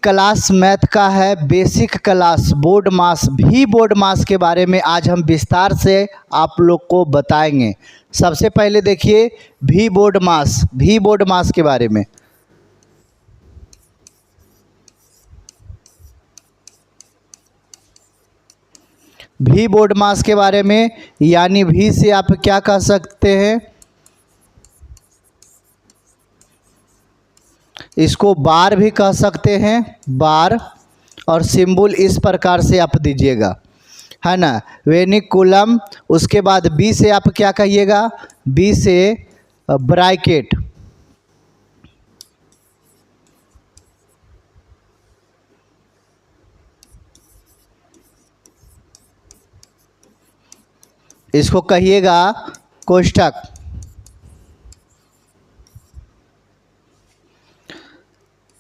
Class math का है basic class board मास भी बोर्ड मास के बारे में आज हम विस्तार से आप लोग को बताएंगे। सबसे पहले देखिए भी बोर्ड मास के बारे में। भी बोर्ड मास के बारे में यानी भी से आप क्या कह सकते हैं, इसको बार भी कह सकते हैं, बार, और सिंबल इस प्रकार से आप दीजिएगा, है ना, वेनिकुलम। उसके बाद बी से आप क्या कहिएगा, बी से ब्रैकेट, इसको कहिएगा कोष्ठक।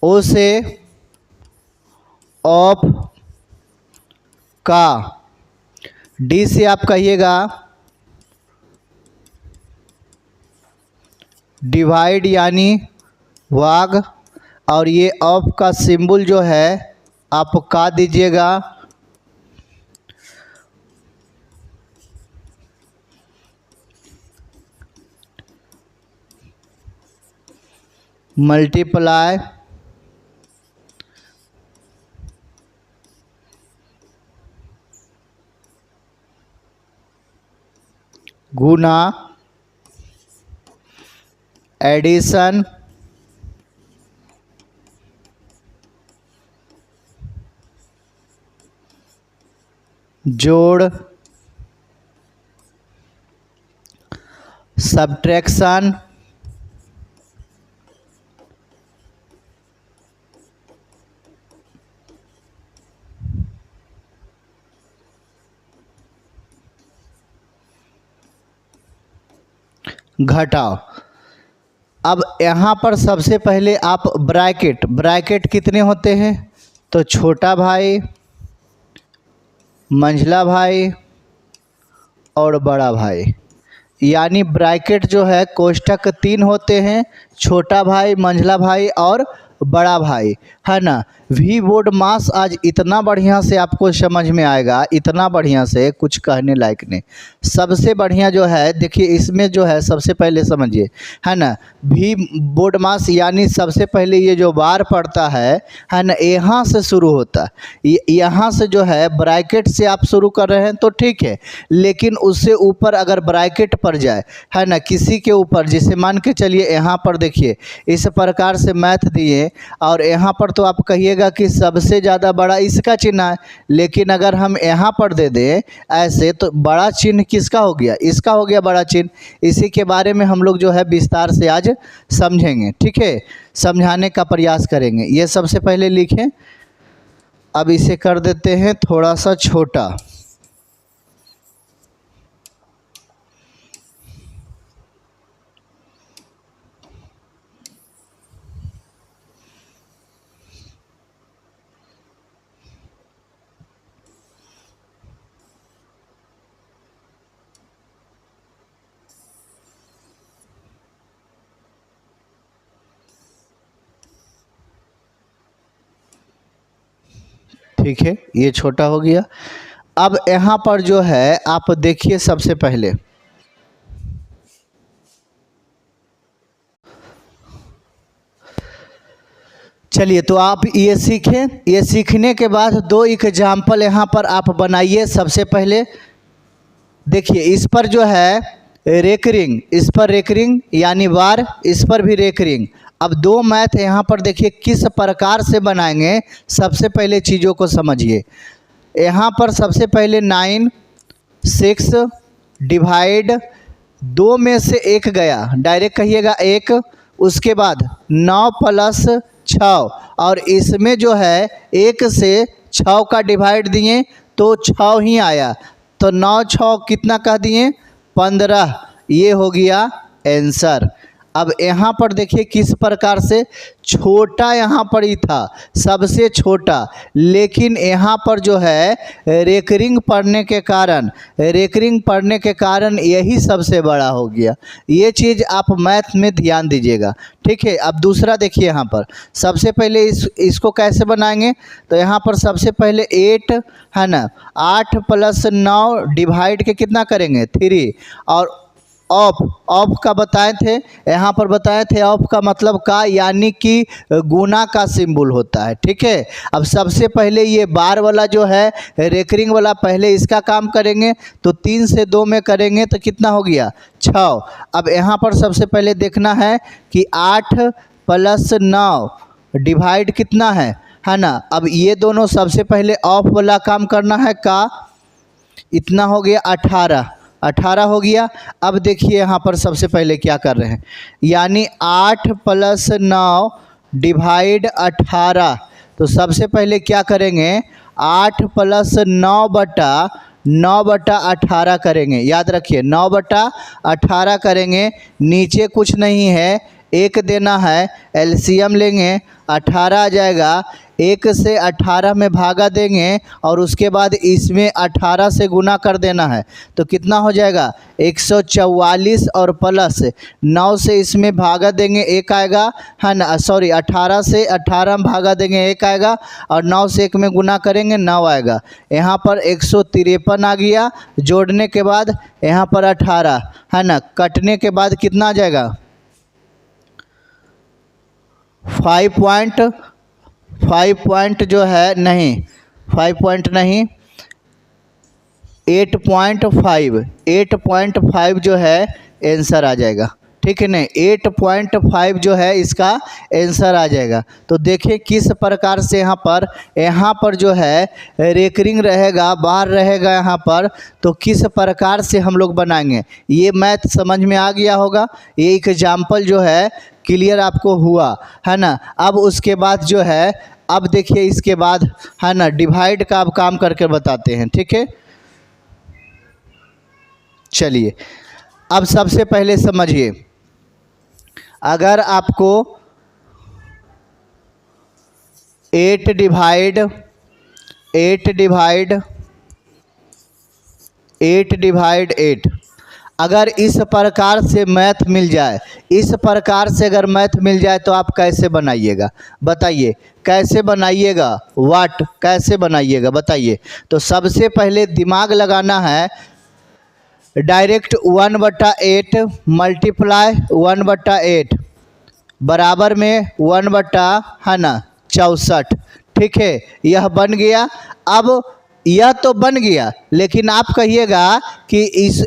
ओ से ऑफ का, डी से आप कहिएगा डिवाइड यानी भाग, और ये ऑफ का सिंबल जो है आप का दीजिएगा, मल्टीप्लाई, गुना, एडिशन, जोड़, सब्ट्रैक्शन, घटाओ। अब यहाँ पर सबसे पहले आप ब्रैकेट कितने होते हैं, तो छोटा भाई, मंझला भाई और बड़ा भाई, यानी ब्रैकेट जो है कोष्ठक 3 होते हैं, छोटा भाई, मंझला भाई और बड़ा भाई, है ना। भी बोर्ड मास आज इतना बढ़िया से आपको समझ में आएगा, इतना बढ़िया से कुछ कहने लायक नहीं। सबसे बढ़िया जो है देखिए इसमें जो है सबसे पहले समझिए, है ना, भी बोर्ड मास यानी सबसे पहले ये जो बार पड़ता है ना, यहाँ से शुरू होता है, यहाँ से जो है ब्रैकेट से आप शुरू कर रहे हैं तो ठीक है, लेकिन उससे ऊपर अगर ब्रैकेट पड़ जाए, है ना, किसी के ऊपर, जैसे मान के चलिए यहाँ पर देखिए इस प्रकार से मैथ दिए और यहाँ पर तो आप कहिएगा कि सबसे ज़्यादा बड़ा इसका चिन्ह है, लेकिन अगर हम यहाँ पर दे दें ऐसे तो बड़ा चिन्ह किसका हो गया, इसका हो गया बड़ा चिन्ह। इसी के बारे में हम लोग जो है विस्तार से आज समझेंगे, ठीक है, समझाने का प्रयास करेंगे। ये सबसे पहले लिखें, अब इसे कर देते हैं थोड़ा सा छोटा। ठीक है, ये छोटा हो गया। अब यहाँ पर जो है आप देखिए सबसे पहले चलिए तो आप ये सीखें, ये सीखने के बाद 2 एग्जाम्पल यहाँ पर आप बनाइए। सबसे पहले देखिए इस पर जो है रेकरिंग, इस पर रेकरिंग यानी बार, इस पर भी रेकरिंग। अब 2 मैथ यहाँ पर देखिए किस प्रकार से बनाएंगे, सबसे पहले चीज़ों को समझिए। यहाँ पर सबसे पहले 9, 6 डिवाइड 2 में से 1 गया, डायरेक्ट कहिएगा 1, उसके बाद 9 प्लस 6, और इसमें जो है 1 से 6 का डिवाइड दिए तो 6 ही आया, तो 9 6 कितना कह दिए 15, ये हो गया आंसर। अब यहाँ पर देखिए किस प्रकार से छोटा यहाँ पर ही था, सबसे छोटा, लेकिन यहाँ पर जो है रेकरिंग पढ़ने के कारण यही सबसे बड़ा हो गया। ये चीज़ आप मैथ में ध्यान दीजिएगा, ठीक है। अब दूसरा देखिए, यहाँ पर सबसे पहले इसको कैसे बनाएंगे, तो यहाँ पर सबसे पहले 8 है ना, 8 + 9 डिवाइड के कितना करेंगे 3, और ऑफ का बताए थे, यहाँ पर बताए थे ऑफ का मतलब का, यानी कि गुना का सिंबल होता है, ठीक है। अब सबसे पहले ये बार वाला जो है रेकरिंग वाला, पहले इसका काम करेंगे, तो 3 से 2 में करेंगे तो कितना हो गया 6। अब यहाँ पर सबसे पहले देखना है कि 8 + 9 डिवाइड कितना है ना। अब ये दोनों सबसे पहले ऑफ वाला काम करना है का, इतना हो गया 18 हो गया। अब देखिए यहाँ पर सबसे पहले क्या कर रहे हैं, यानी 8 + 9 डिवाइड 18, तो सबसे पहले क्या करेंगे 8 + 9/18 करेंगे। याद रखिए 9/18 करेंगे, नीचे कुछ नहीं है, 1 देना है, एलसीएम लेंगे, 18 आ जाएगा, 1 से 18 में भागा देंगे और उसके बाद इसमें 18 से गुना कर देना है, तो कितना हो जाएगा 144, और प्लस 9 से इसमें भागा देंगे 1 आएगा, है ना, सॉरी 18 से 18 में भागा देंगे 1 आएगा, और 9 से 1 में गुना करेंगे 9 आएगा। यहाँ पर 153 आ गया, जोड़ने के बाद यहाँ पर 18 है ना, कटने के बाद कितना आ जाएगा 5 जो है नहीं, 5 नहीं, 8.5 जो है आंसर आ जाएगा, ठीक है ना, 8.5 जो है इसका आंसर आ जाएगा। तो देखिए किस प्रकार से यहाँ पर जो है रेकरिंग रहेगा, बार रहेगा यहाँ पर, तो किस प्रकार से हम लोग बनाएंगे, ये मैथ समझ में आ गया होगा। ये एग्जाम्पल जो है क्लियर आपको हुआ है ना। अब उसके बाद जो है, अब देखिए इसके बाद है ना डिवाइड का अब काम करके बताते हैं, ठीक है। चलिए अब सबसे पहले समझिए, अगर आपको 8 डिवाइड 8 अगर इस प्रकार से मैथ मिल जाए, इस प्रकार से अगर मैथ मिल जाए तो आप कैसे बनाइएगा, बताइए कैसे बनाइएगा, व्हाट कैसे बनाइएगा बताइए। तो सबसे पहले दिमाग लगाना है, डायरेक्ट 1/8 मल्टीप्लाई 1/8 बराबर में 1/64, ठीक है, यह बन गया। अब यह तो बन गया, लेकिन आप कहिएगा कि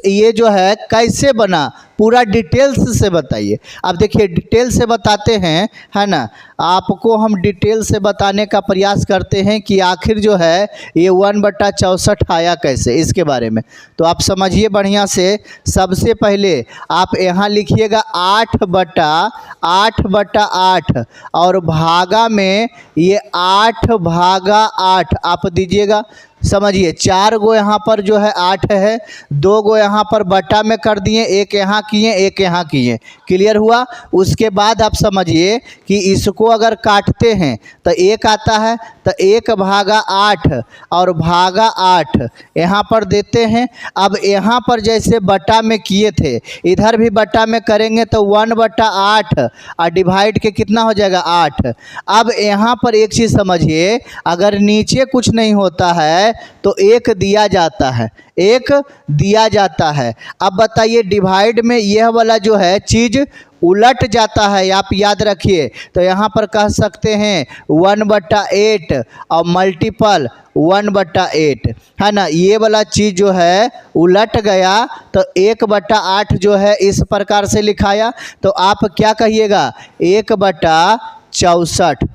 ये जो है कैसे बना, पूरा डिटेल्स से बताइए। अब देखिए डिटेल से बताते हैं, है ना, आपको हम डिटेल से बताने का प्रयास करते हैं कि आखिर जो है ये 1/64 आया कैसे, इसके बारे में। तो आप समझिए बढ़िया से। सबसे पहले आप यहाँ लिखिएगा 8/8 और भागा में ये 8/8 आप दीजिएगा। समझिए 4 गो यहाँ पर जो है 8 है, 2 गो यहाँ पर बटा में कर दिए, 1 यहाँ किए 1 यहाँ किए, क्लियर हुआ। उसके बाद आप समझिए कि इसको अगर काटते हैं तो 1 आता है, तो 1/8 और भागा 8 यहाँ पर देते हैं। अब यहाँ पर जैसे बटा में किए थे, इधर भी बटा में करेंगे तो 1/8 और डिवाइड के कितना हो जाएगा 8। अब यहाँ पर एक चीज़ समझिए, अगर नीचे कुछ नहीं होता है तो 1 दिया जाता है, 1 दिया जाता है। अब बताइए डिवाइड में यह वाला जो है चीज़ उलट जाता है, आप याद रखिए। तो यहाँ पर कह सकते हैं 1/8 और मल्टीपल 1/8, है ना, ये वाला चीज़ जो है उलट गया, तो 1/8 जो है इस प्रकार से लिखाया। तो आप क्या कहिएगा 1/64।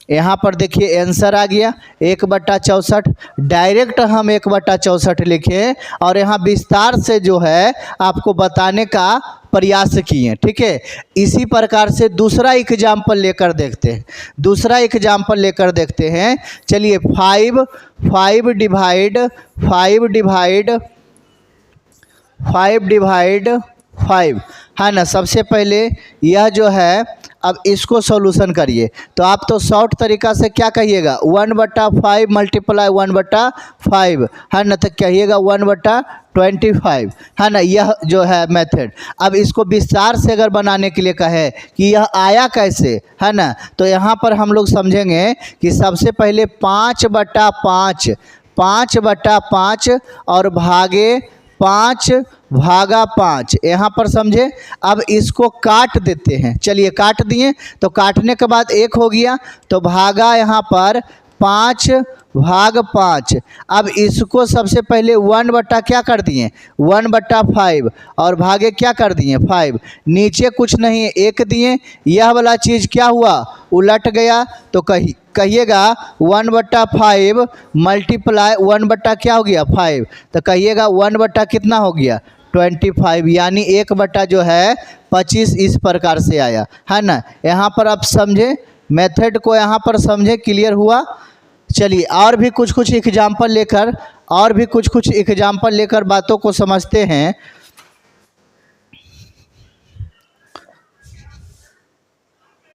यहाँ पर देखिए आंसर आ गया 1/64। डायरेक्ट हम 1/64 लिखे और यहाँ विस्तार से जो है आपको बताने का प्रयास किए, ठीक है। इसी प्रकार से दूसरा एग्जाम्पल लेकर देखते हैं। चलिए 5 डिवाइड 5 है ना। सबसे पहले यह जो है, अब इसको सॉल्यूशन करिए तो आप तो शॉर्ट तरीका से क्या कहिएगा, 1/5 मल्टीप्लाई 1/5 है ना, तो कहिएगा 1/25 है ना। यह जो है मेथड। अब इसको विस्तार से अगर बनाने के लिए कहे कि यह आया कैसे, है ना, तो यहाँ पर हम लोग समझेंगे कि सबसे पहले 5/5 5/5 और भागे 5/5 यहाँ पर समझे। अब इसको काट देते हैं, चलिए काट दिए, तो काटने के बाद 1 हो गया, तो भागा यहाँ पर 5/5। अब इसको सबसे पहले 1 बटा क्या कर दिए, 1/5 और भागे क्या कर दिए 5, नीचे कुछ नहीं 1 दिए, यह वाला चीज़ क्या हुआ, उलट गया। तो कहिएगा 1/5 मल्टीप्लाई 1 बटा क्या हो गया 5, तो कहिएगा 1 बटा कितना हो गया 25, यानी 1 बटा जो है 25 इस प्रकार से आया, है ना। यहाँ पर आप समझे मेथड को, यहाँ पर समझे, क्लियर हुआ। चलिए और भी कुछ एग्जाम्पल लेकर बातों को समझते हैं।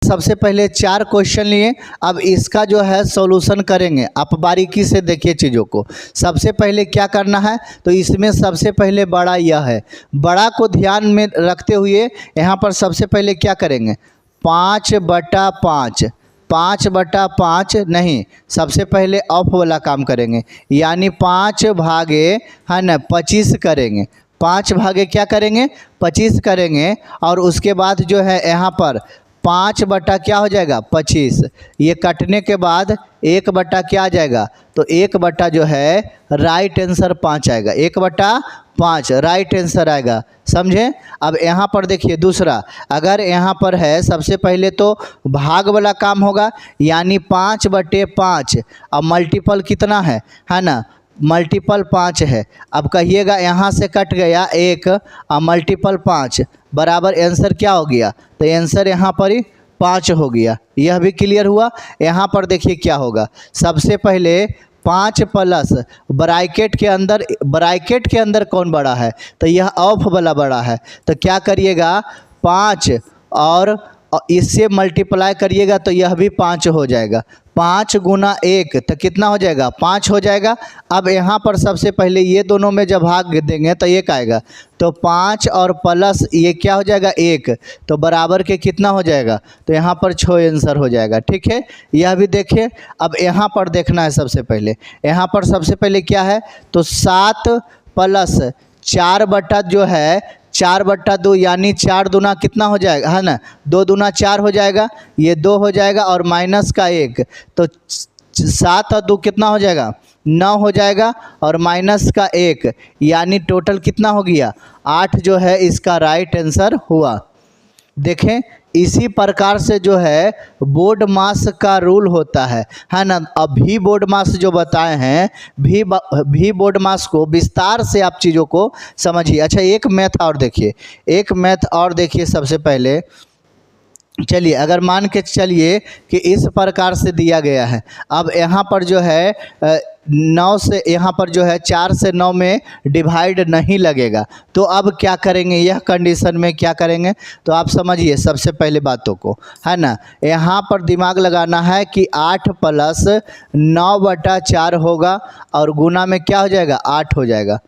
सबसे पहले 4 क्वेश्चन लिए, अब इसका जो है सॉल्यूशन करेंगे। आप बारीकी से देखिए चीज़ों को। सबसे पहले क्या करना है, तो इसमें सबसे पहले बड़ा यह है, बड़ा को ध्यान में रखते हुए यहाँ पर सबसे पहले क्या करेंगे, 5/5 5/5 नहीं, सबसे पहले ऑफ वाला काम करेंगे, यानी 5 भागे है ना 25 करेंगे, 5 भागे क्या करेंगे 25 करेंगे। और उसके बाद जो है यहाँ पर 5 बटा क्या हो जाएगा 25, ये कटने के बाद 1 बटा क्या आ जाएगा, तो 1 बटा जो है राइट आंसर 5 आएगा, 1/5 राइट आंसर आएगा, समझे। अब यहाँ पर देखिए दूसरा, अगर यहाँ पर है सबसे पहले तो भाग वाला काम होगा, यानी 5/5, अब मल्टीपल कितना है ना, मल्टीपल 5 है। अब कहिएगा यहाँ से कट गया 1 और मल्टीपल 5 बराबर आंसर क्या हो गया, तो आंसर यहाँ पर ही 5 हो गया। यह भी क्लियर हुआ। यहाँ पर देखिए क्या होगा, सबसे पहले 5 प्लस ब्रैकेट के अंदर कौन बड़ा है, तो यह ऑफ वाला बड़ा है, तो क्या करिएगा 5 और इससे मल्टीप्लाई करिएगा तो यह भी 5 हो जाएगा, 5 गुना 1 तो कितना हो जाएगा 5 हो जाएगा। अब यहाँ पर सबसे पहले ये दोनों में जब भाग देंगे तो 1 आएगा, तो 5 और प्लस ये क्या हो जाएगा 1, तो बराबर के कितना हो जाएगा, तो यहाँ पर 6 आंसर हो जाएगा। ठीक है, यह भी देखिए। अब यहाँ पर देखना है सबसे पहले, यहाँ पर सबसे पहले क्या है, तो 7 प्लस 4 बटा जो है 4/2, यानी 4 दूना कितना हो जाएगा, है ना, 2 दूना 4 हो जाएगा, ये 2 हो जाएगा और माइनस का 1, तो 7 और 2 कितना हो जाएगा 9 हो जाएगा, और माइनस का 1 यानी टोटल कितना हो गया 8 जो है इसका राइट आंसर हुआ। देखें इसी प्रकार से जो है बोर्ड मास का रूल होता है ना। अब भी बोर्ड मास जो बताए हैं, भी बोर्ड मास को विस्तार से आप चीज़ों को समझिए। अच्छा एक मैथ और देखिए सबसे पहले। चलिए अगर मान के चलिए कि इस प्रकार से दिया गया है, अब यहाँ पर जो है 9 से यहाँ पर जो है 4 से 9 में डिवाइड नहीं लगेगा, तो अब क्या करेंगे, यह कंडीशन में क्या करेंगे, तो आप समझिए सबसे पहले बातों को, है ना। यहाँ पर दिमाग लगाना है कि 8 प्लस 9/4 होगा और गुना में क्या हो जाएगा 8 हो जाएगा।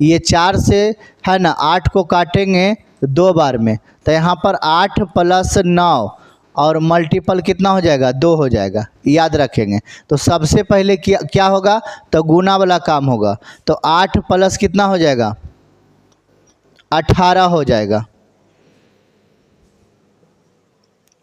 ये 4 से है ना 8 को काटेंगे 2 बार में, तो यहाँ पर 8 प्लस 9 और मल्टीपल कितना हो जाएगा 2 हो जाएगा, याद रखेंगे। तो सबसे पहले क्या होगा, तो गुना वाला काम होगा, तो 8 प्लस कितना हो जाएगा 18 हो जाएगा।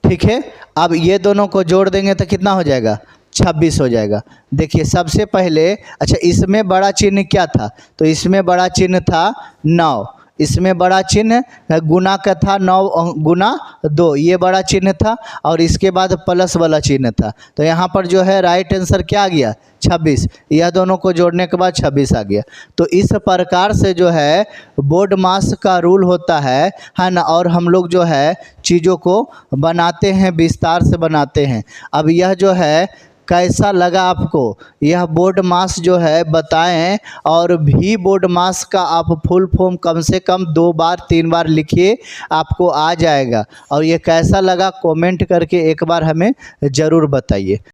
ठीक है, अब ये दोनों को जोड़ देंगे तो कितना हो जाएगा 26 हो जाएगा। देखिए सबसे पहले, अच्छा इसमें बड़ा चिन्ह क्या था, तो इसमें बड़ा चिन्ह था 9, इसमें बड़ा चिन्ह गुना का था 9 गुना 2, ये बड़ा चिन्ह था, और इसके बाद प्लस वाला चिन्ह था, तो यहाँ पर जो है राइट आंसर क्या आ गया 26, यह दोनों को जोड़ने के बाद 26 आ गया। तो इस प्रकार से जो है बोर्ड मास का रूल होता है ना, और हम लोग जो है चीज़ों को बनाते हैं, विस्तार से बनाते हैं। अब यह जो है कैसा लगा आपको यह बोर्ड मास जो है बताएं। और भी बोर्ड मास का आप फुल फॉर्म कम से कम 2 बार 3 बार लिखिए, आपको आ जाएगा। और ये कैसा लगा कमेंट करके एक बार हमें ज़रूर बताइए।